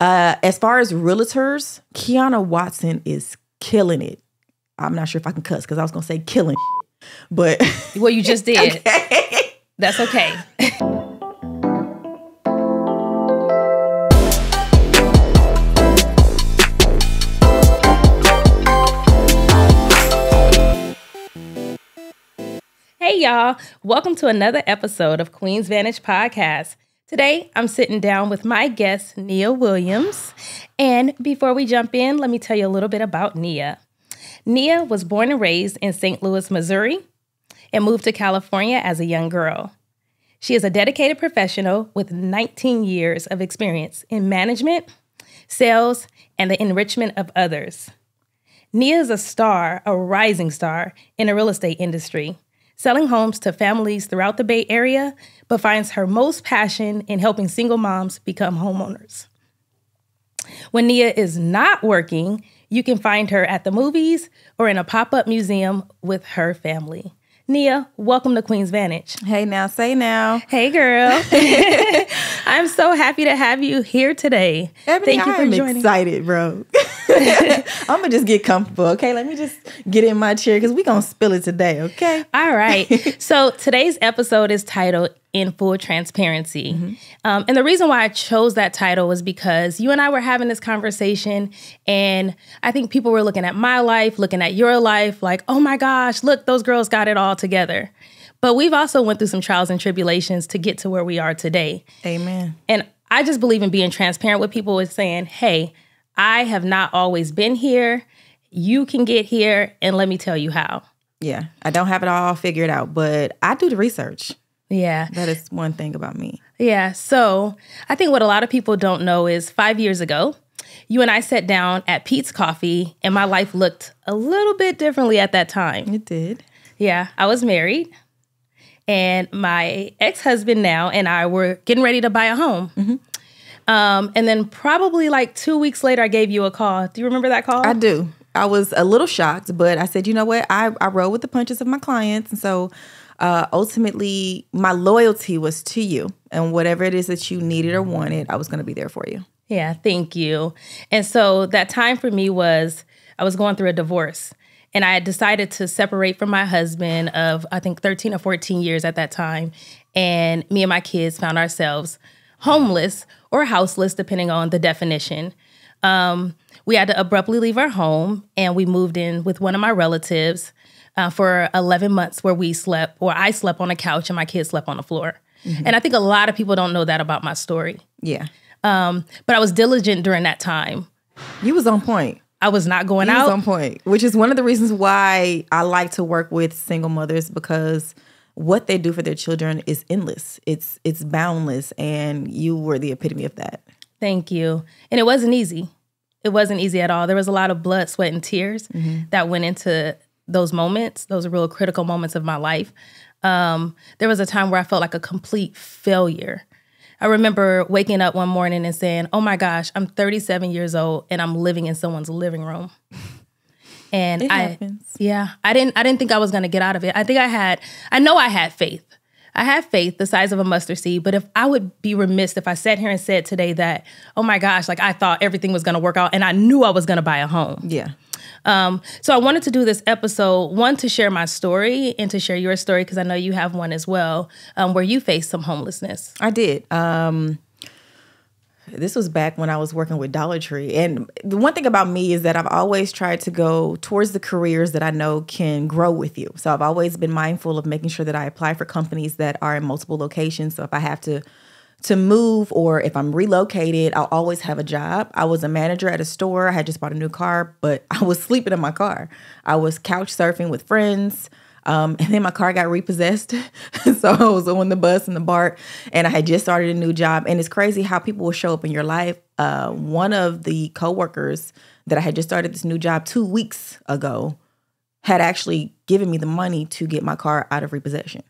As far as realtors, Kiana Watson is killing it. I'm not sure if I can cuss because I was going to say killing but well, you just did. Okay. That's okay. Hey, y'all. Welcome to another episode of Queen's Vantage Podcast. Today, I'm sitting down with my guest, Nia Williams. And before we jump in, let me tell you a little bit about Nia. Nia was born and raised in St. Louis, Missouri, and moved to California as a young girl. She is a dedicated professional with 19 years of experience in management, sales, and the enrichment of others. Nia is a star, a rising star in the real estate industry, selling homes to families throughout the Bay Area, but finds her most passion in helping single moms become homeowners. When Nia is not working, you can find her at the movies or in a pop-up museum with her family. Nia, welcome to Queen's Vantage. Hey now, say now. Hey, girl. I'm so happy to have you here today. Thank you for joining. I'm excited, bro. I'm going to just get comfortable, okay? Let me just get in my chair because we're going to spill it today, okay? All right. So today's episode is titled In Full Transparency. Mm-hmm. And the reason why I chose that title was because you and I were having this conversation, and I think people were looking at my life, looking at your life, like, oh my gosh, look, those girls got it all together. But we've also went through some trials and tribulations to get to where we are today. Amen. And I just believe in being transparent with people and saying, hey, I have not always been here. You can get here, and let me tell you how. Yeah, I don't have it all figured out, but I do the research. Yeah. That is one thing about me. Yeah. So I think what a lot of people don't know is 5 years ago, you and I sat down at Pete's Coffee, and my life looked a little bit differently at that time. It did. Yeah. I was married, and my ex-husband now and I were getting ready to buy a home. Mm-hmm. And then probably like 2 weeks later, I gave you a call. Do you remember that call? I do. I was a little shocked, but I said, you know what? I roll with the punches of my clients. And so ultimately, my loyalty was to you. And whatever it is that you needed or wanted, I was going to be there for you. Yeah, thank you. And so that time for me was, I was going through a divorce. And I had decided to separate from my husband of, I think, 13 or 14 years at that time. And me and my kids found ourselves homeless or houseless, depending on the definition. We had to abruptly leave our home, and we moved in with one of my relatives for 11 months, where I slept on a couch and my kids slept on the floor. Mm-hmm. And I think a lot of people don't know that about my story. Yeah. But I was diligent during that time. You was on point. I was not going out. You was on point, which is one of the reasons why I like to work with single mothers, because what they do for their children is endless. It's boundless, and you were the epitome of that. Thank you. And it wasn't easy. It wasn't easy at all. There was a lot of blood, sweat, and tears that went into those moments. Those are real critical moments of my life. There was a time where I felt like a complete failure. I remember waking up one morning and saying, oh my gosh, I'm 37 years old and I'm living in someone's living room. And it happens. I didn't think I was going to get out of it. I know I had faith. I had faith the size of a mustard seed, but if I would be remiss if I sat here and said today that, oh my gosh, like I thought everything was going to work out and I knew I was going to buy a home. Yeah. So I wanted to do this episode, one, to share my story and to share your story, because I know you have one as well, where you faced some homelessness. I did. This was back when I was working with Dollar Tree. And the one thing about me is that I've always tried to go towards the careers that I know can grow with you. So I've always been mindful of making sure that I apply for companies that are in multiple locations. So if I have to move, or if I'm relocated, I'll always have a job. I was a manager at a store. I had just bought a new car, but I was sleeping in my car. I was couch surfing with friends. And then my car got repossessed. So I was on the bus and the BART, and I had just started a new job. And it's crazy how people will show up in your life. One of the coworkers that I had just started this new job 2 weeks ago had actually given me the money to get my car out of repossession.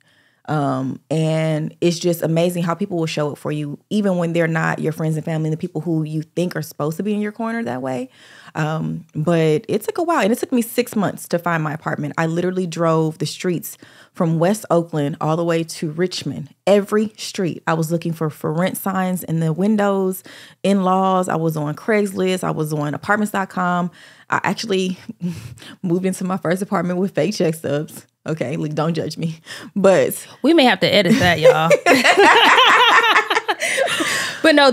And it's just amazing how people will show up for you, even when they're not your friends and family, the people who you think are supposed to be in your corner that way. But it took a while, and it took me 6 months to find my apartment. I literally drove the streets from West Oakland all the way to Richmond. Every street. I was looking for rent signs in the windows, in-laws. I was on Craigslist. I was on apartments.com. I actually moved into my first apartment with fake check stubs. Okay, like, don't judge me. But we may have to edit that, y'all. But no,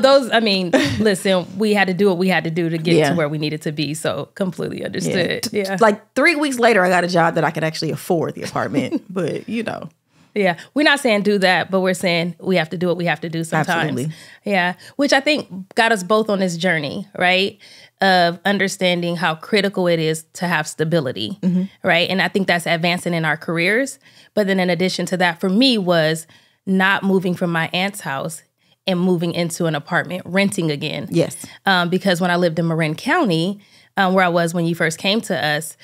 listen, we had to do what we had to do to get to where we needed to be. So completely understood. Yeah. Like 3 weeks later, I got a job that I could actually afford the apartment. But, Yeah. We're not saying do that, but we're saying we have to do what we have to do sometimes. Absolutely. Yeah. Which I think got us both on this journey, right? Of understanding how critical it is to have stability, right? And I think that's advancing in our careers. But then in addition to that, for me, was not moving from my aunt's house and moving into an apartment, renting again. Yes. Because when I lived in Marin County, where I was when you first came to us,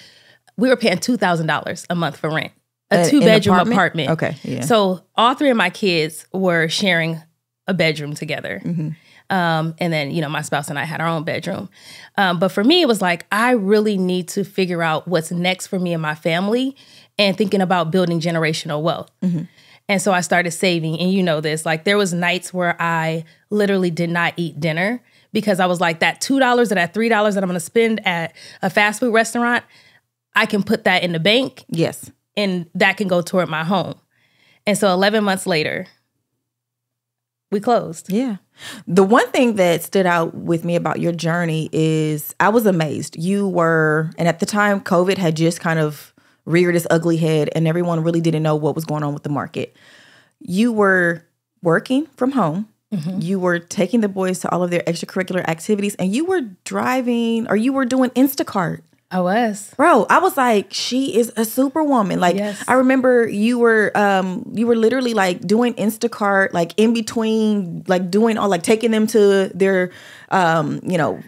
we were paying $2,000 a month for rent. A two-bedroom apartment. Okay, yeah. So all three of my kids were sharing a bedroom together. And then, my spouse and I had our own bedroom. But for me, it was like, I really need to figure out what's next for me and my family and thinking about building generational wealth. And so I started saving. And you know this, like there was nights where I literally did not eat dinner because I was like, that $2 or that $3 that I'm going to spend at a fast food restaurant, I can put that in the bank. Yes. And that can go toward my home. And so 11 months later, we closed. Yeah. The one thing that stood out with me about your journey is I was amazed. You were, and at the time, COVID had just kind of reared its ugly head and everyone really didn't know what was going on with the market. You were working from home. You were taking the boys to all of their extracurricular activities and you were driving or you were doing Instacart. I was. Bro, I was like, she is a superwoman. Like, yes. I remember you were literally like doing Instacart, like in between, like doing all, like taking them to their,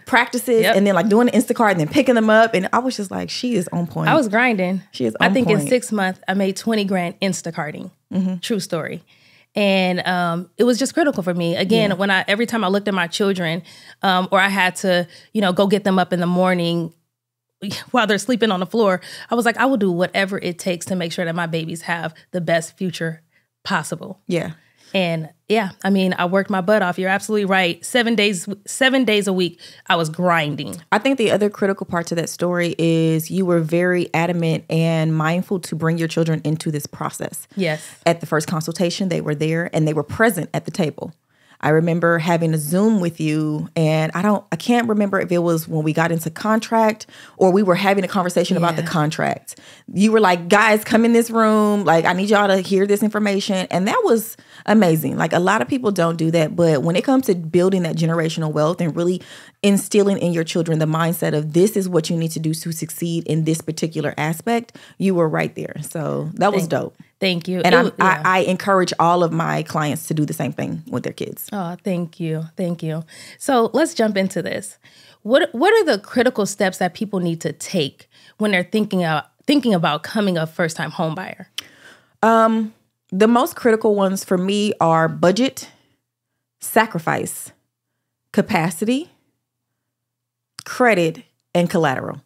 practices and then like doing Instacart and then picking them up. And I was just like, she is on point. I was grinding. She is on point. I think in 6 months, I made 20 grand Instacarting. True story. And it was just critical for me. Again, when every time I looked at my children or I had to, go get them up in the morning, while they're sleeping on the floor, I was like, I will do whatever it takes to make sure that my babies have the best future possible. Yeah. And I worked my butt off. You're absolutely right. 7 days a week, I was grinding. I think the other critical part to that story is you were very adamant and mindful to bring your children into this process. Yes. At the first consultation, they were there and they were present at the table. I remember having a Zoom with you and I can't remember if it was when we got into contract or we were having a conversation about the contract. You were like, guys, come in this room. Like, I need y'all to hear this information. And that was amazing. Like, a lot of people don't do that. But when it comes to building that generational wealth and really instilling in your children the mindset of this is what you need to do to succeed in this particular aspect, you were right there. So that was dope. Thank you. And I encourage all of my clients to do the same thing with their kids. Oh, thank you. Thank you. So let's jump into this. What are the critical steps that people need to take when they're thinking about becoming a first-time home buyer? The most critical ones for me are budget, sacrifice, capacity, credit, and collateral.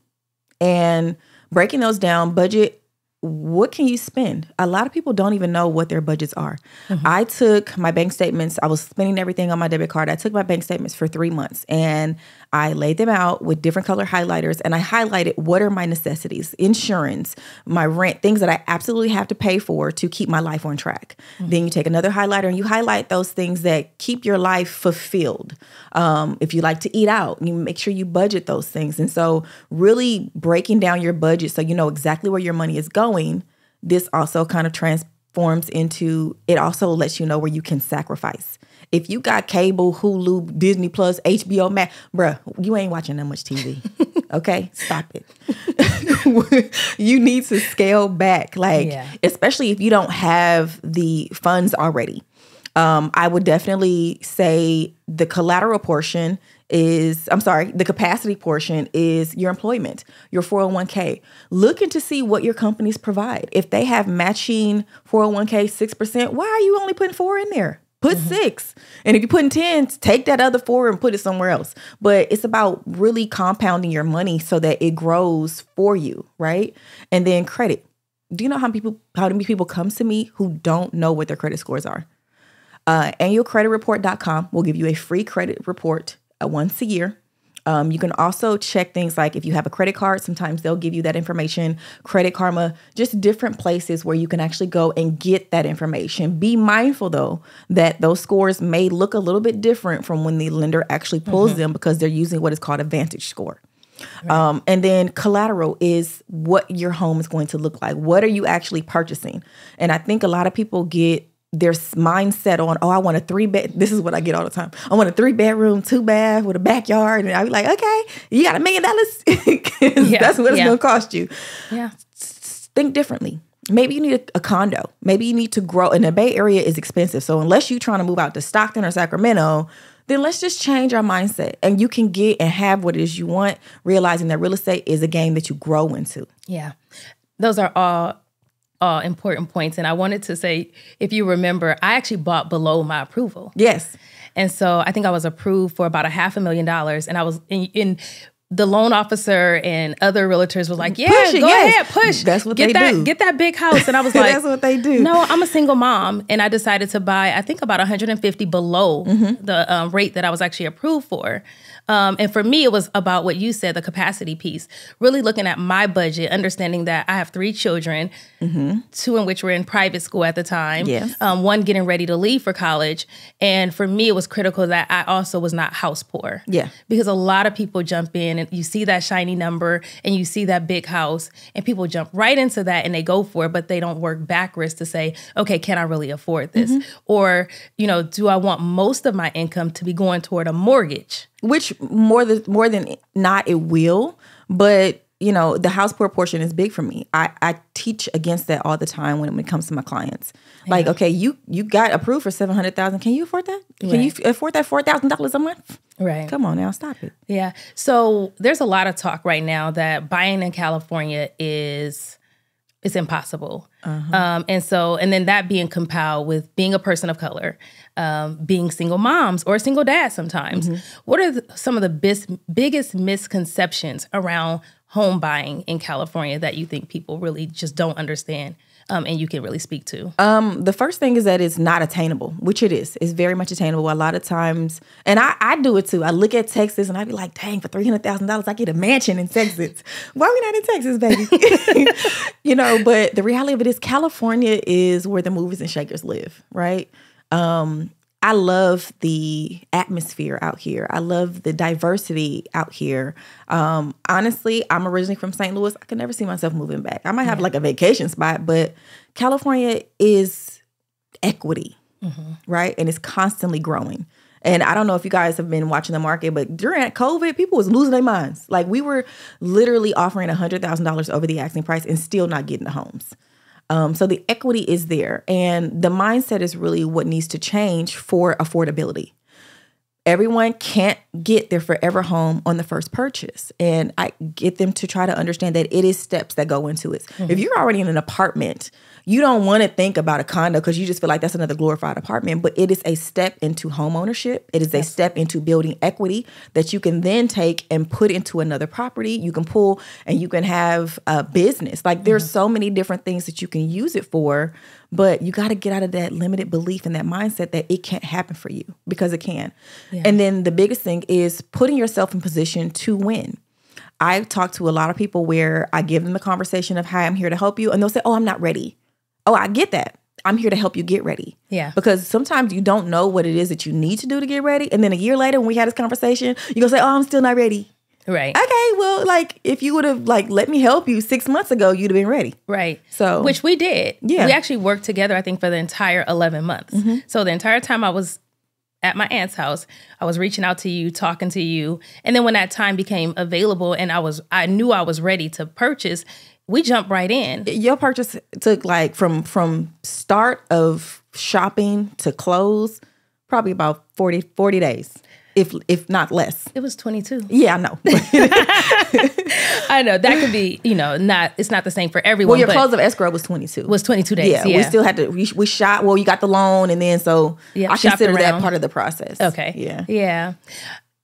And breaking those down, budget, what can you spend? A lot of people don't even know what their budgets are. I took my bank statements. I was spending everything on my debit card. I took my bank statements for 3 months and I laid them out with different color highlighters and I highlighted what are my necessities, insurance, my rent, things that I absolutely have to pay for to keep my life on track. Then you take another highlighter and you highlight those things that keep your life fulfilled. If you like to eat out, you make sure you budget those things. And so really breaking down your budget so you know exactly where your money is going. This also kind of transforms into, it also lets you know where you can sacrifice. If you got cable, Hulu, Disney Plus, HBO Max, bruh, you ain't watching that much TV. Okay? Stop it. You need to scale back, especially if you don't have the funds already. I would definitely say the collateral portion the capacity portion is your employment, your 401k. Looking to see what your companies provide. If they have matching 401k 6%, why are you only putting 4 in there? Put 6. And if you're putting 10, take that other 4 and put it somewhere else. But it's about really compounding your money so that it grows for you, right? And then credit. Do you know how many people come to me who don't know what their credit scores are? Annualcreditreport.com will give you a free credit report once a year. You can also check things like if you have a credit card, sometimes they'll give you that information. Credit Karma, just different places where you can actually go and get that information. Be mindful, though, that those scores may look a little bit different from when the lender actually pulls them because they're using what is called a Vantage score. Right. And then collateral is what your home is going to look like. What are you actually purchasing? And I think a lot of people get their mindset on, I want a 3-bed. This is what I get all the time. I want a 3-bedroom, 2-bath with a backyard. And I be like, okay, you got $1 million. That's what it's going to cost you. Yeah. Think differently. Maybe you need a condo. Maybe you need to grow. And the Bay Area is expensive. So unless you're trying to move out to Stockton or Sacramento, then let's just change our mindset. And you can get and have what it is you want, realizing that real estate is a game that you grow into. Yeah. Those are all important points. And I wanted to say, if you remember, I actually bought below my approval. Yes. And so I think I was approved for about $500,000. And I was in the loan officer and other realtors was like, go ahead, push. That's what they do. Get that big house. And I was like, that's what they do. No, I'm a single mom. And I decided to buy, I think about 150 below the rate that I was actually approved for. And for me, it was about what you said, the capacity piece, really looking at my budget, understanding that I have 3 children, 2 in which were in private school at the time, one getting ready to leave for college. And for me, it was critical that I also was not house poor. Yeah. Because a lot of people jump in and you see that shiny number and you see that big house and people jump right into that and they go for it, but they don't work backwards to say, okay, can I really afford this? Or, do I want most of my income to be going toward a mortgage? Which more than not, it will. But, the house poor portion is big for me. I teach against that all the time when it comes to my clients. Like, okay, you got approved for $700,000. Can you afford that? Can you afford that $4,000 a month? Right. Come on now, stop it. Yeah. So there's a lot of talk right now that buying in California is impossible. And then that being compiled with being a person of color, being single moms or single dads sometimes. What are some of the biggest misconceptions around home buying in California that you think people really just don't understand and you can really speak to? The first thing is that it's not attainable, which it is. It's very much attainable. A lot of times, and I do it too. I look at Texas and I be like, dang, for $300,000, I get a mansion in Texas. Why are we not in Texas, baby? But the reality of it is California is where the movers and shakers live, right? I love the atmosphere out here. I love the diversity out here. Honestly, I'm originally from St. Louis. I could never see myself moving back. I might have like a vacation spot, but California is equity, right? And it's constantly growing. And I don't know if you guys have been watching the market, but during COVID, people was losing their minds. Like we were literally offering $100,000 over the asking price and still not getting the homes. So the equity is there, and the mindset is really what needs to change for affordability. Everyone can't get their forever home on the first purchase, and I get them to try to understand that it is steps that go into it. If you're already in an apartment, you don't want to think about a condo because you just feel like that's another glorified apartment, but it is a step into home ownership. It is a step into building equity that you can then take and put into another property. You can pull and you can have a business. Like there's so many different things that you can use it for, but you got to get out of that limited belief and that mindset that it can't happen for you because it can. Yeah. And then the biggest thing is putting yourself in position to win. I talk to a lot of people where I give them the conversation of, hi, I'm here to help you. And they'll say, oh, I'm not ready. Oh, I get that. I'm here to help you get ready. Yeah. Because sometimes you don't know what it is that you need to do to get ready. And then a year later, when we had this conversation, you're going to say, oh, I'm still not ready. Right. Okay, well, like if you would have let me help you 6 months ago, you'd have been ready. Right. So, which we did. Yeah. We actually worked together, I think, for the entire 11 months. So the entire time I was at my aunt's house, I was reaching out to you, talking to you. And then when that time became available and I knew I was ready to purchase, we jumped right in. Your purchase took from start of shopping to close, probably about 40 days. if not less. It was 22. Yeah, I know. I know that could be, it's not the same for everyone. Well, your close of escrow was 22. Was 22 days. Yeah. We still had to, we shot, you got the loan, and then I consider that part of the process. Okay. Yeah. Yeah.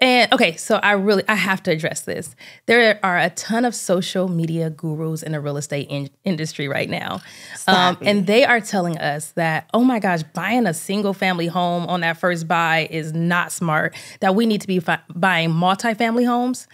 And okay, so I have to address this. There are a ton of social media gurus in the real estate industry right now. And they are telling us that, oh my gosh, buying a single family home on that first buy is not smart, that we need to be buying multifamily homes.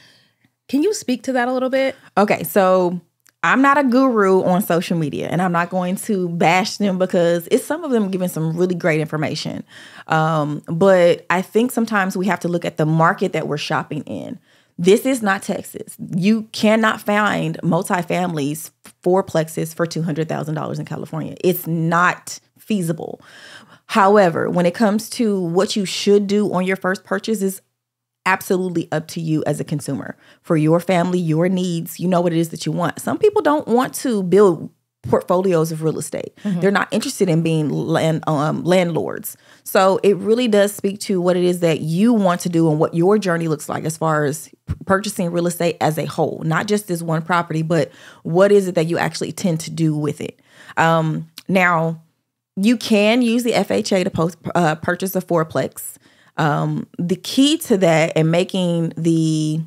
Can you speak to that a little bit? Okay, so I'm not a guru on social media, and I'm not going to bash them because it's some of them giving some really great information. But I think sometimes we have to look at the market that we're shopping in. This is not Texas. You cannot find multifamilies, fourplexes for $200,000 in California. It's not feasible. However, when it comes to what you should do on your first purchase is absolutely up to you as a consumer. For your family, your needs, you know what it is that you want. Some people don't want to build portfolios of real estate. Mm-hmm. They're not interested in being landlords. So it really does speak to what it is that you want to do and what your journey looks like as far as purchasing real estate as a whole, not just this one property, but what is it that you actually tend to do with it. Now, you can use the FHA to purchase a fourplex. The key to that and making the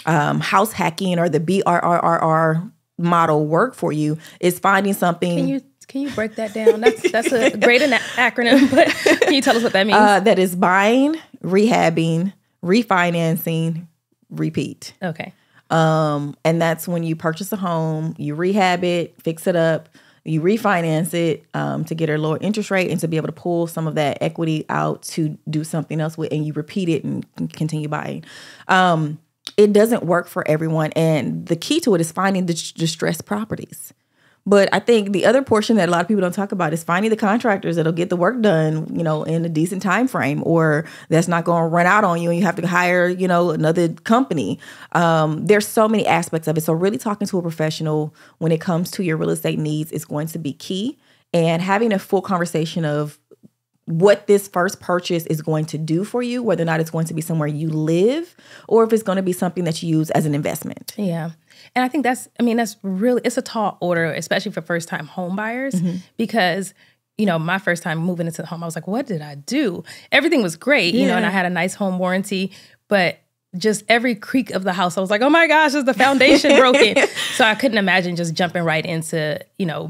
house hacking or the BRRRR model work for you is finding something. Can you break that down? That's a great acronym, but can you tell us what that means? That is buying, rehabbing, refinancing, repeat. Okay. And that's when you purchase a home, you rehab it, fix it up, you refinance it to get a lower interest rate and to be able to pull some of that equity out to do something else with, and you repeat it and continue buying. It doesn't work for everyone. And the key to it is finding the distressed properties. But I think the other portion that a lot of people don't talk about is finding the contractors that'll get the work done, in a decent time frame, or that's not going to run out on you and you have to hire, another company. There's so many aspects of it. So really talking to a professional when it comes to your real estate needs is going to be key. And having a full conversation of what this first purchase is going to do for you, whether or not it's going to be somewhere you live or if it's going to be something that you use as an investment. Yeah. And I think that's really, it's a tall order, especially for first time home buyers, because, my first time moving into the home, I was like, what did I do? Everything was great, and I had a nice home warranty, but just every creak of the house, I was like, oh my gosh, is the foundation broken? So I couldn't imagine just jumping right into,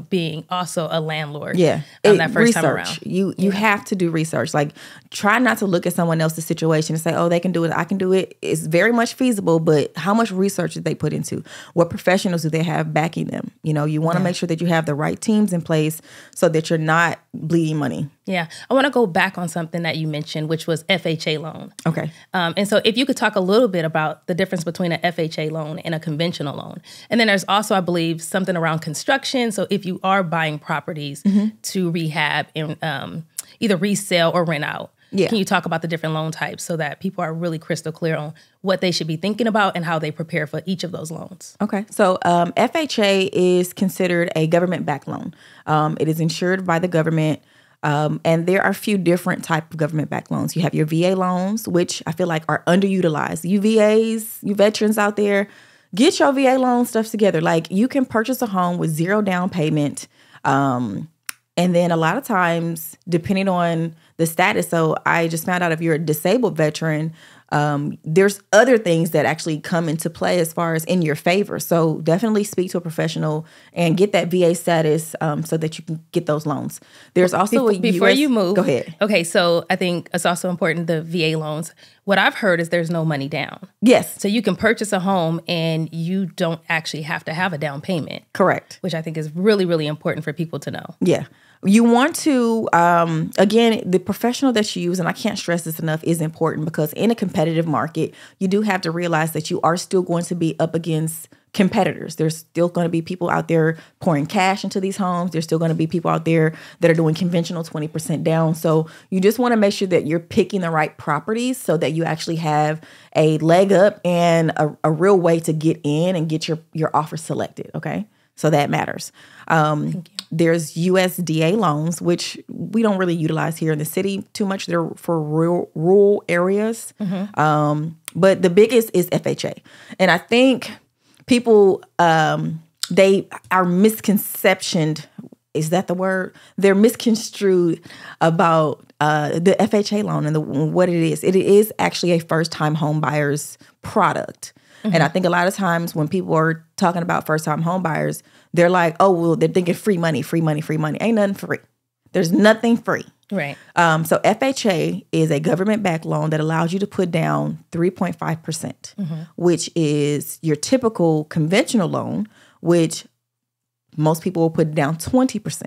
being also a landlord. Yeah. On that first time around. You have to do research. Like, try not to look at someone else's situation and say, oh, they can do it, I can do it. It's very much feasible, but how much research did they put into? What professionals do they have backing them? You want to make sure that you have the right teams in place so that you're not bleeding money. Yeah. I want to go back on something that you mentioned, which was FHA loan. Okay. And so if you could talk a little bit about the difference between an FHA loan and a conventional loan. And then there's also, I believe, something around construction. So if you are buying properties to rehab and either resell or rent out, can you talk about the different loan types so that people are really crystal clear on what they should be thinking about and how they prepare for each of those loans? Okay. So FHA is considered a government-backed loan. It is insured by the government. And there are a few different type of government-backed loans. You have your VA loans, which I feel like are underutilized. You VAs, you veterans out there, get your VA loan stuff together. Like, you can purchase a home with zero down payment. And then a lot of times, depending on the status, so I just found out if you're a disabled veteran, there's other things that actually come into play as far as in your favor. So definitely speak to a professional and get that VA status so that you can get those loans. There's also before you move. Go ahead. Okay, so I think it's also important, the VA loans. What I've heard is there's no money down. Yes. So you can purchase a home and you don't actually have to have a down payment. Correct. Which I think is really, really important for people to know. Yeah. You want to, again, the professional that you use, and I can't stress this enough, is important because in a competitive market, you do have to realize that you are still going to be up against competitors. There's still going to be people out there pouring cash into these homes. There's still going to be people out there that are doing conventional 20% down. So you just want to make sure that you're picking the right properties so that you actually have a leg up and a real way to get in and get your offer selected. Okay. So that matters. Thank you. There's USDA loans, which we don't really utilize here in the city too much. They're for rural areas. But the biggest is FHA. And I think people, are misconceptioned. Is that the word? They're misconstrued about the FHA loan and what it is. It is actually a first-time home buyer's product. And I think a lot of times when people are talking about first-time home buyers, they're like, oh, well, they're thinking free money, free money, free money. Ain't nothing free. There's nothing free. Right. So FHA is a government-backed loan that allows you to put down 3.5%, which is your typical conventional loan, which most people will put down 20%.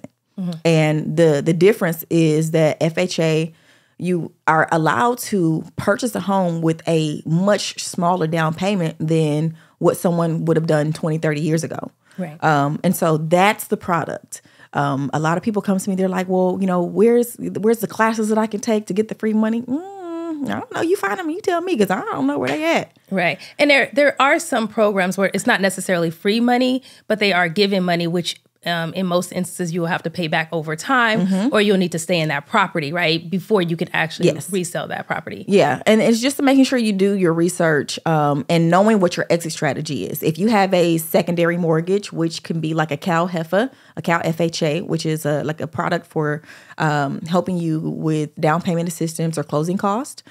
And the difference is that FHA, you are allowed to purchase a home with a much smaller down payment than what someone would have done 20, 30 years ago. Right. And so that's the product. A lot of people come to me, they're like, well, where's the classes that I can take to get the free money? I don't know. You find them, you tell me, because I don't know where they at. Right. And there are some programs where it's not necessarily free money, but they are giving money, which in most instances you will have to pay back over time, or you'll need to stay in that property, right, before you can actually resell that property. Yeah. And it's just making sure you do your research and knowing what your exit strategy is. If you have a secondary mortgage, which can be like a Cal FHA, which is like a product for helping you with down payment assistance or closing cost.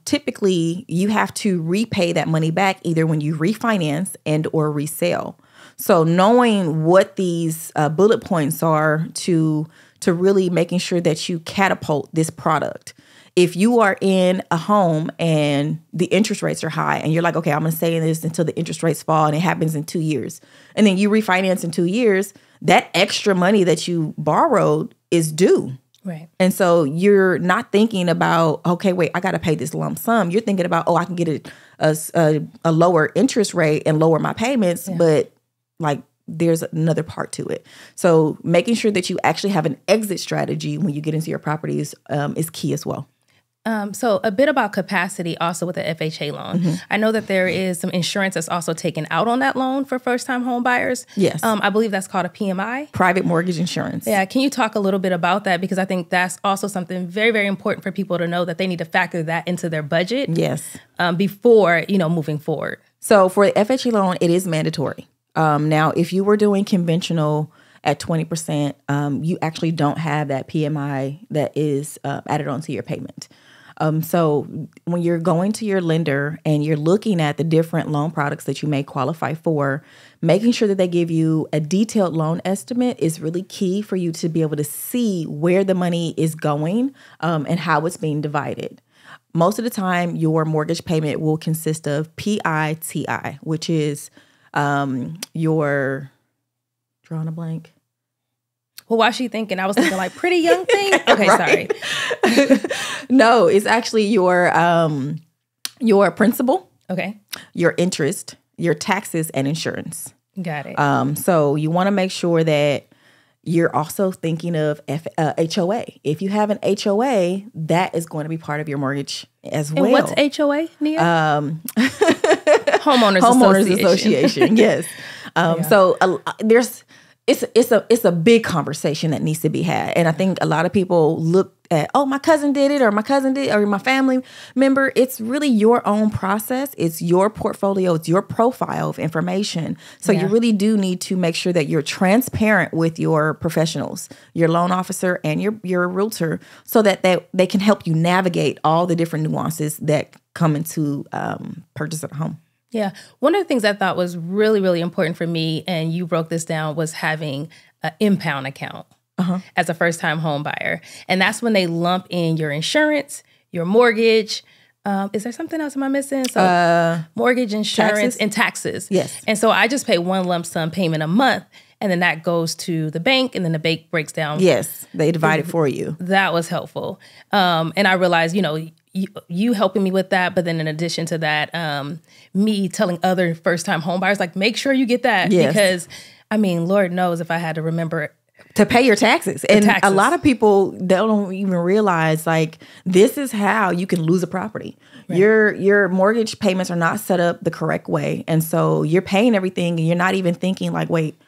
Typically, you have to repay that money back either when you refinance and or resell. So knowing what these bullet points are to really making sure that you catapult this product. If you are in a home and the interest rates are high and you're like, okay, I'm going to stay in this until the interest rates fall and it happens in 2 years. And then you refinance in 2 years, that extra money that you borrowed is due. Right. And so you're not thinking about, okay, wait, I got to pay this lump sum. You're thinking about, oh, I can get a lower interest rate and lower my payments, but like there's another part to it. So making sure that you actually have an exit strategy when you get into your properties is key as well. So a bit about capacity also with the FHA loan. I know that there is some insurance that's also taken out on that loan for first-time home buyers. Yes. I believe that's called a PMI. Private mortgage insurance. Yeah. Can you talk a little bit about that? Because I think that's also something very, very important for people to know, that they need to factor that into their budget. Yes. Before, moving forward. So for the FHA loan, it is mandatory. Now, if you were doing conventional at 20%, you actually don't have that PMI that is added onto your payment. So when you're going to your lender and you're looking at the different loan products that you may qualify for, making sure that they give you a detailed loan estimate is really key for you to be able to see where the money is going and how it's being divided. Most of the time, your mortgage payment will consist of PITI, which is your drawing a blank. Well, why is she thinking? I was thinking like pretty young thing. Okay, sorry. No, it's actually your principal. Okay. Your interest, your taxes, and insurance. Got it. So you want to make sure that you're also thinking of HOA. If you have an HOA, that is going to be part of your mortgage as well. And what's HOA, Nia? Homeowners Association. Yes. So it's a big conversation that needs to be had. And I think a lot of people look at, oh, my cousin did it, or my cousin did, or my family member. It's really your own process. It's your portfolio. It's your profile of information. So you really do need to make sure that you're transparent with your professionals, your loan officer and your realtor, so that they can help you navigate all the different nuances that come into purchase of a home. Yeah. One of the things I thought was really, really important for me, and you broke this down, was having an impound account as a first-time home buyer. And that's when they lump in your insurance, your mortgage. Is there something else am I missing? So mortgage, insurance, and taxes. Yes. And so I just pay one lump sum payment a month, and then that goes to the bank, and then the bank breaks down. Yes. They divide it for you. That was helpful. And I realized, you helping me with that, but then in addition to that, me telling other first-time home buyers, like, make sure you get that. Yes. Because, Lord knows if I had to remember to pay your taxes. And a lot of people, they don't even realize, like, this is how you can lose a property. Right. Your mortgage payments are not set up the correct way. And so you're paying everything and you're not even thinking like, wait,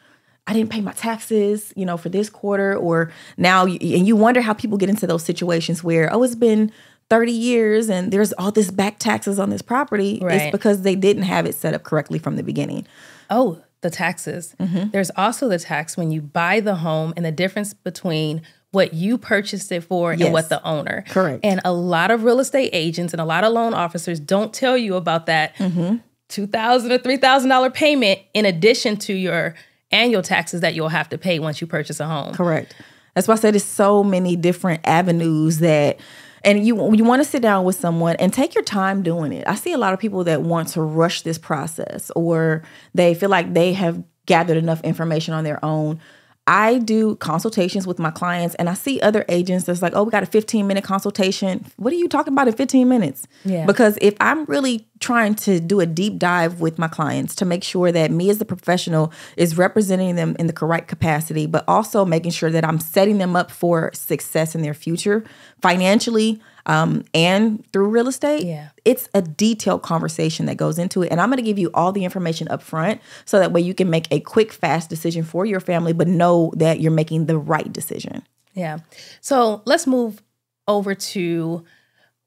I didn't pay my taxes, for this quarter, or now, and you wonder how people get into those situations where, it's been 30 years and there's all this back taxes on this property. Right. It's because they didn't have it set up correctly from the beginning. Oh, the taxes. Mm-hmm. There's also the tax when you buy the home and the difference between what you purchased it for and what the owner. Correct. And a lot of real estate agents and a lot of loan officers don't tell you about that $2,000 or $3,000 payment in addition to your annual taxes that you'll have to pay once you purchase a home. Correct. That's why I said there's so many different avenues that, and you want to sit down with someone and take your time doing it. I see a lot of people that want to rush this process, or they feel like they have gathered enough information on their own. I do consultations with my clients, and I see other agents that's like, we got a 15-minute consultation. What are you talking about in 15 minutes? Yeah. Because if I'm really trying to do a deep dive with my clients to make sure that me as the professional is representing them in the correct capacity, but also making sure that I'm setting them up for success in their future financially, and through real estate, it's a detailed conversation that goes into it. And I'm going to give you all the information up front so that way you can make a quick, fast decision for your family, but know that you're making the right decision. Yeah. So let's move over to,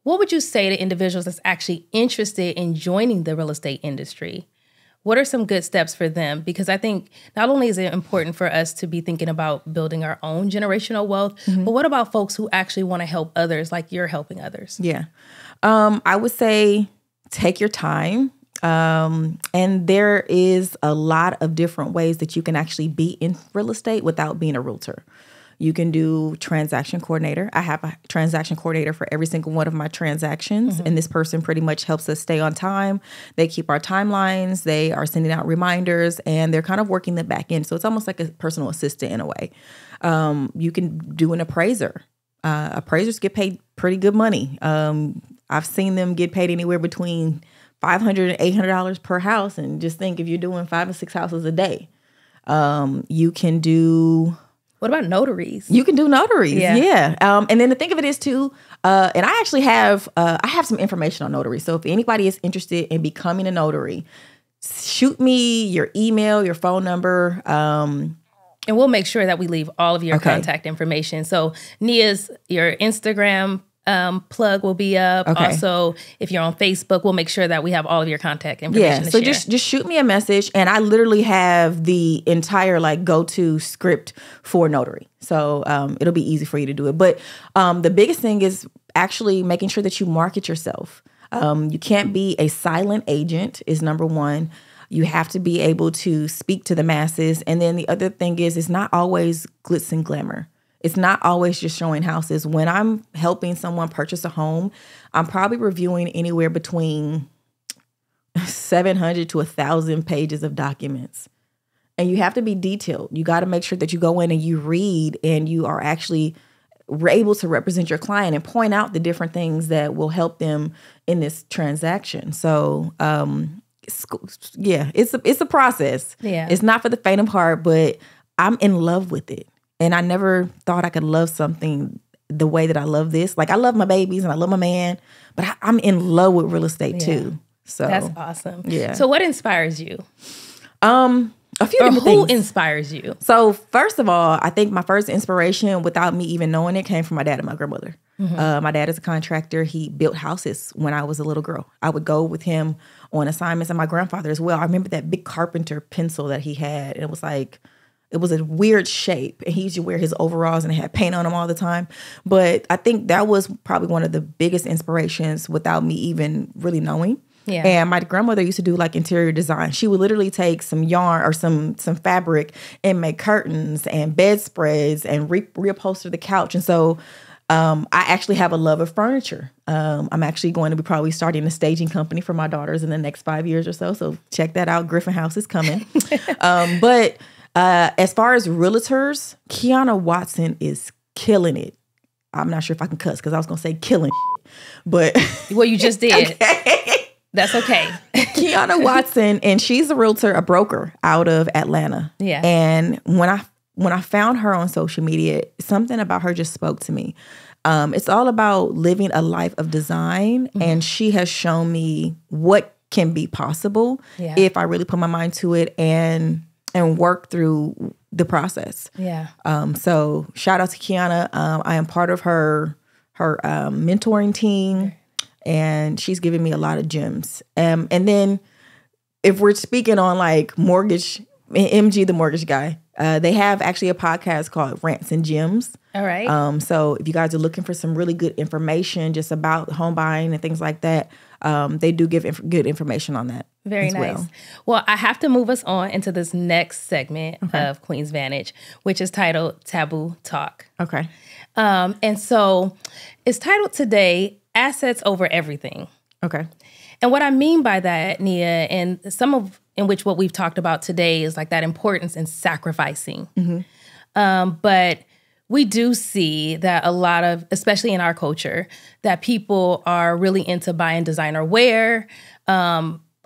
what would you say to individuals that's actually interested in joining the real estate industry? What are some good steps for them? Because I think not only is it important for us to be thinking about building our own generational wealth, but what about folks who actually want to help others like you're helping others? Yeah. I would say take your time. And there is a lot of different ways that you can actually be in real estate without being a realtor. You can do transaction coordinator. I have a transaction coordinator for every single one of my transactions. And this person pretty much helps us stay on time. They keep our timelines. They are sending out reminders, and they're kind of working the back end. So it's almost like a personal assistant in a way. You can do an appraiser. Appraisers get paid pretty good money. I've seen them get paid anywhere between $500 and $800 per house. And just think, if you're doing 5 or 6 houses a day, you can do... What about notaries? You can do notaries, yeah. And then the thing of it is too, and I actually have some information on notaries. So if anybody is interested in becoming a notary, shoot me your email, your phone number. And we'll make sure that we leave all of your contact information. So Nia's, your Instagram plug will be up. Okay. Also, if you're on Facebook, we'll make sure that we have all of your contact information to so share. just shoot me a message, and I literally have the entire go-to script for notary. So it'll be easy for you to do it. But the biggest thing is actually making sure that you market yourself. You can't be a silent agent is number one. You have to be able to speak to the masses. And then the other thing is, it's not always glitz and glamour. It's not always just showing houses. When I'm helping someone purchase a home, I'm probably reviewing anywhere between 700 to 1,000 pages of documents. And you have to be detailed. You got to make sure that you go in and you read, and you are actually able to represent your client and point out the different things that will help them in this transaction. So, it's a process. Yeah. It's not for the faint of heart, but I'm in love with it. And I never thought I could love something the way that I love this. Like, I love my babies and I love my man, but I'm in love with real estate too. So that's awesome. Yeah. So what inspires you? A few different who things. inspires you? So first of all, I think my first inspiration, without me even knowing it, came from my dad and my grandmother. My dad is a contractor. He built houses when I was a little girl. I would go with him on assignments, and my grandfather as well. I remember that big carpenter pencil that he had. And it was a weird shape, and he used to wear his overalls and it had paint on them all the time. But I think that was probably one of the biggest inspirations without me even really knowing. Yeah. And my grandmother used to do interior design. She would literally take some yarn or some fabric and make curtains and bedspreads and reupholster the couch. And so I actually have a love of furniture. I'm actually going to be probably starting a staging company for my daughters in the next 5 years or so. So check that out. Griffin House is coming. But as far as realtors, Kiana Watson is killing it. I'm not sure if I can cuss because I was going to say killing shit, but... Well, you just did. Okay. That's okay. Kiana Watson, and she's a realtor, a broker out of Atlanta. Yeah. And when I found her on social media, something about her just spoke to me. It's all about living a life of design, and she has shown me what can be possible if I really put my mind to it. And work through the process. Yeah. So shout out to Kiana. I am part of her mentoring team, and she's giving me a lot of gems. And then if we're speaking on like mortgage, MG, the mortgage guy, they have actually a podcast called Rants and Gems. All right. So if you guys are looking for some really good information just about home buying and things like that, they do give good information on that. Very nice. Well, I have to move us on into this next segment of Queen's Vantage, which is titled Taboo Talk. Okay. And so it's titled today, Assets Over Everything. Okay. And what I mean by that, Nia, and in which what we've talked about today is like that importance in sacrificing. But we do see that a lot of, especially in our culture, that people are really into buying designer wear.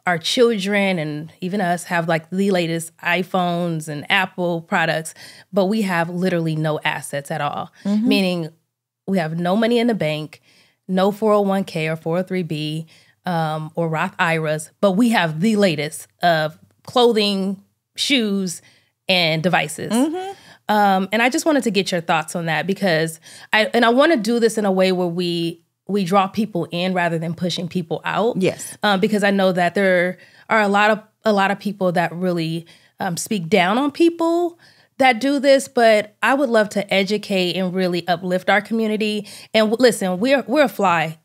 Our children and even us have like the latest iPhones and Apple products, but we have literally no assets at all. Meaning we have no money in the bank, no 401k or 403b or Roth IRAs, but we have the latest of clothing, shoes, and devices. And I just wanted to get your thoughts on that because I want to do this in a way where we draw people in rather than pushing people out. Yes. Because I know that there are a lot of people that really speak down on people that do this, but I would love to educate and really uplift our community. And listen, we're a fly.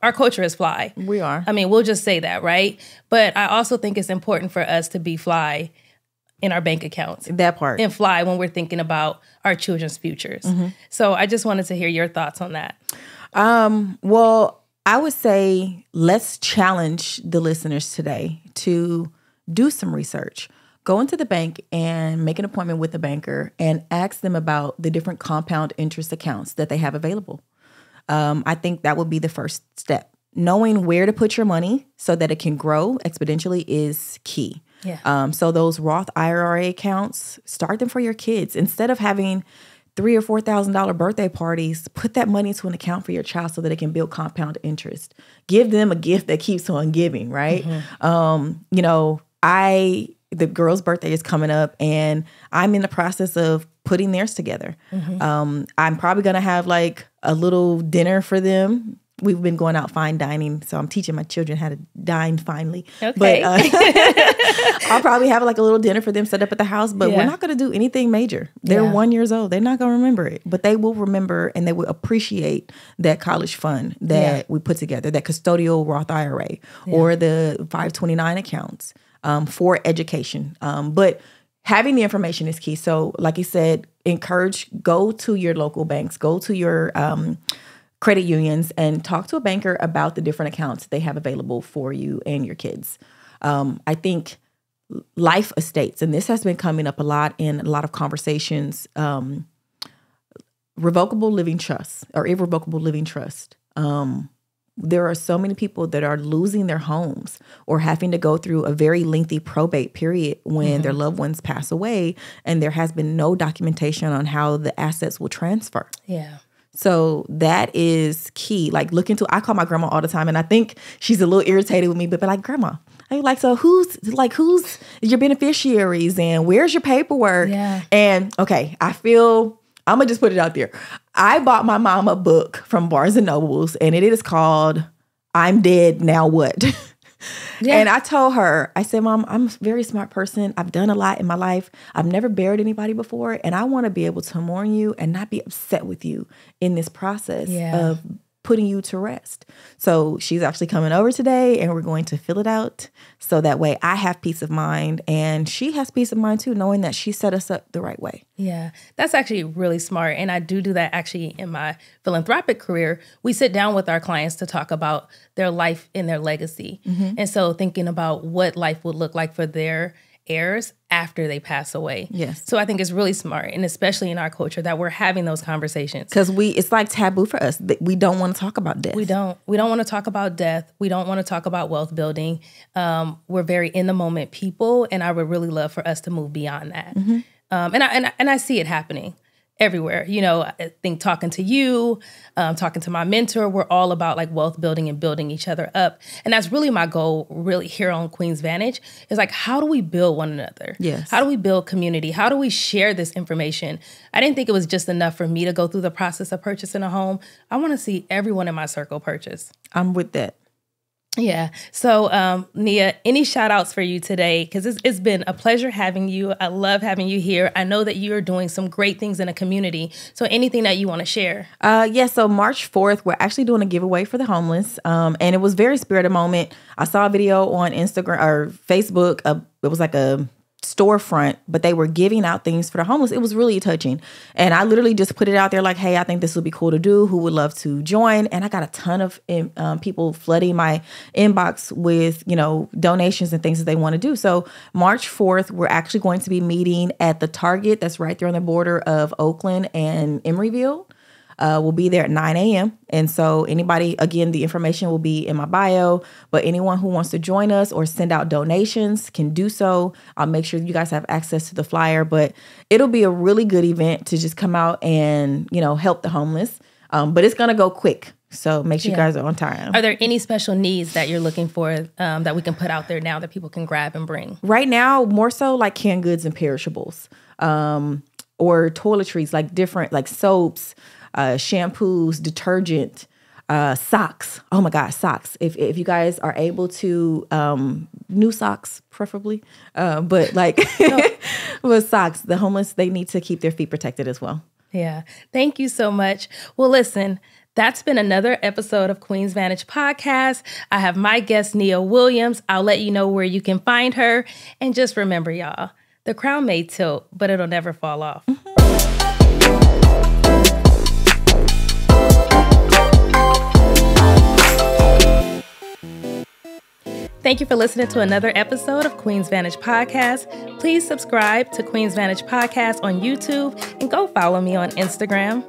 Our culture is fly. We are. I mean, we'll just say that, right? But I also think it's important for us to be fly in our bank accounts. That part. And fly when we're thinking about our children's futures. So I just wanted to hear your thoughts on that. Well, I would say let's challenge the listeners today to do some research. Go into the bank and make an appointment with the banker and ask them about the different compound interest accounts that they have available. I think that would be the first step. Knowing where to put your money so that it can grow exponentially is key. Yeah. So those Roth IRA accounts, start them for your kids. Instead of having $3,000 or $4,000 birthday parties, put that money into an account for your child so that it can build compound interest. Give them a gift that keeps on giving, right? The girl's birthday is coming up and I'm in the process of putting theirs together. I'm probably going to have like a little dinner for them. We've been going out fine dining, so I'm teaching my children how to dine finely. Okay. But I'll probably have like a little dinner for them set up at the house, but we're not going to do anything major. They're 1 year old. They're not going to remember it, but they will remember and they will appreciate that college fund that we put together, that custodial Roth IRA or the 529 accounts for education. But having the information is key. So like you said, go to your local banks, go to your credit unions and talk to a banker about the different accounts they have available for you and your kids. I think life estates, and this has been coming up a lot in a lot of conversations, revocable living trust or irrevocable living trust. There are so many people that are losing their homes or having to go through a very lengthy probate period when their loved ones pass away, and there has been no documentation on how the assets will transfer. Yeah. So that is key. Like I call my grandma all the time and I think she's a little irritated with me, but like, Grandma, I like, so who's your beneficiaries and where's your paperwork? Yeah. And okay, I'm gonna just put it out there. I bought my mom a book from Barnes and Nobles and it is called I'm Dead, Now What? Yeah. And I told her, I said, Mom, I'm a very smart person. I've done a lot in my life. I've never buried anybody before. And I want to be able to mourn you and not be upset with you in this process of putting you to rest. So she's actually coming over today and we're going to fill it out. So that way I have peace of mind and she has peace of mind too, knowing that she set us up the right way. Yeah, that's actually really smart. And I do that actually in my philanthropic career. We sit down with our clients to talk about their life and their legacy. And so thinking about what life would look like for their heirs after they pass away. Yes. So I think it's really smart, and especially in our culture, that we're having those conversations. Because it's like taboo for us. We don't want to talk about death. We don't want to talk about death. We don't want to talk about wealth building. We're very in the moment people, and I would really love for us to move beyond that. And I see it happening. everywhere. You know, I think talking to you, talking to my mentor, we're all about like wealth building and building each other up. And that's really my goal really here on Queen's Vantage is like, how do we build one another? Yes. How do we build community? How do we share this information? I didn't think it was just enough for me to go through the process of purchasing a home. I want to see everyone in my circle purchase. I'm with that. Yeah. So, Nia, any shout outs for you today? Because it's been a pleasure having you. I love having you here. I know that you're doing some great things in a community. So anything that you want to share? So March 4th, we're actually doing a giveaway for the homeless. And it was very spirited moment. I saw a video on Instagram or Facebook. It was like a storefront, but they were giving out things for the homeless. It was really touching. And I literally just put it out there like, hey, I think this would be cool to do. Who would love to join? And I got a ton of people flooding my inbox with, donations and things that they want to do. So March 4th, we're actually going to be meeting at the Target that's right there on the border of Oakland and Emeryville. We'll be there at 9 a.m. And so anybody, again, the information will be in my bio, but anyone who wants to join us or send out donations can do so. I'll make sure you guys have access to the flyer, but it'll be a really good event to just come out and, help the homeless. But it's going to go quick. So make sure you guys are on time. Are there any special needs that you're looking for that we can put out there now that people can grab and bring? Right now, more so like canned goods and perishables, or toiletries, like different, like soaps, shampoos, detergent, socks. Oh my gosh, socks. If you guys are able to, new socks preferably, but like with socks, the homeless, they need to keep their feet protected as well. Yeah. Thank you so much. Well, listen, that's been another episode of Queen's Vantage Podcast. I have my guest, Nia Williams. I'll let you know where you can find her. And just remember, y'all, the crown may tilt, but it'll never fall off. Thank you for listening to another episode of Queen's Vantage Podcast. Please subscribe to Queen's Vantage Podcast on YouTube and go follow me on Instagram.